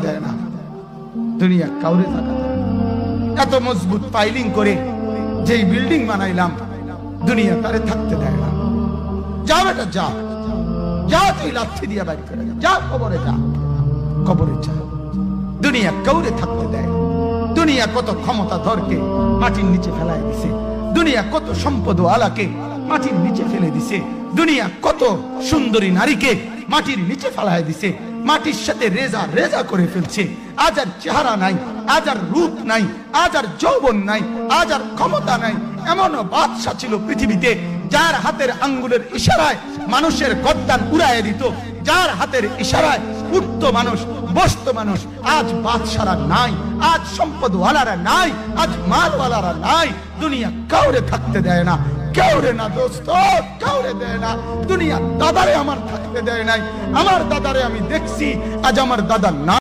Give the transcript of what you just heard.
দেয় না, দুনিয়া কাউরে থাকা দেয় না। এত মজবুত পাইলিং করে যেই বিল্ডিং বানাইলাম, দুনিয়া তারে থাকতে দেয় না। যা বেটা যা, যা তুই লাথি দিয়া বাড়ি করে যা, কবরে যা, কবরে যা। দুনিয়া কাউরে থাকতে দেয়। দুনিয়া কত ক্ষমতা ধরকে মাটির নিচে ফেলায় দিছে, দুনিয়া কত সম্পদ আলাকে মাটির নিচে ফেলে দিছে, দুনিয়া কত সুন্দরী নারীকে মাটির নিচে ফেলায় দিছে, মাটির সাথে রেজা রেজা করে ফেলছে। আজ আর চেহারা নাই, আজ আর রূপ নাই, আজ আর যৌবন নাই, আজ আর ক্ষমতা নাই। এমন বাদশা ছিল পৃথিবীতে যার হাতের আঙ্গুলের ইশারায় মানুষের গর্দান উড়াইয়া দিত, যার হাতের ইশারায় উঠতো মানুষ, বসতো মানুষ। আজ বাদশারা নাই, আজ সম্পদওয়ালারা নাই, আজ মালওয়ালারা নাই। দুনিয়া কাউরে থাকতে দেয় না, কাউরে না দোস্ত, কাউরে দেয় না। দুনিয়া দাদারে আমার থাকতে দেয় নাই। আমার দাদারে আমি দেখছি, আজ আমার দাদা না।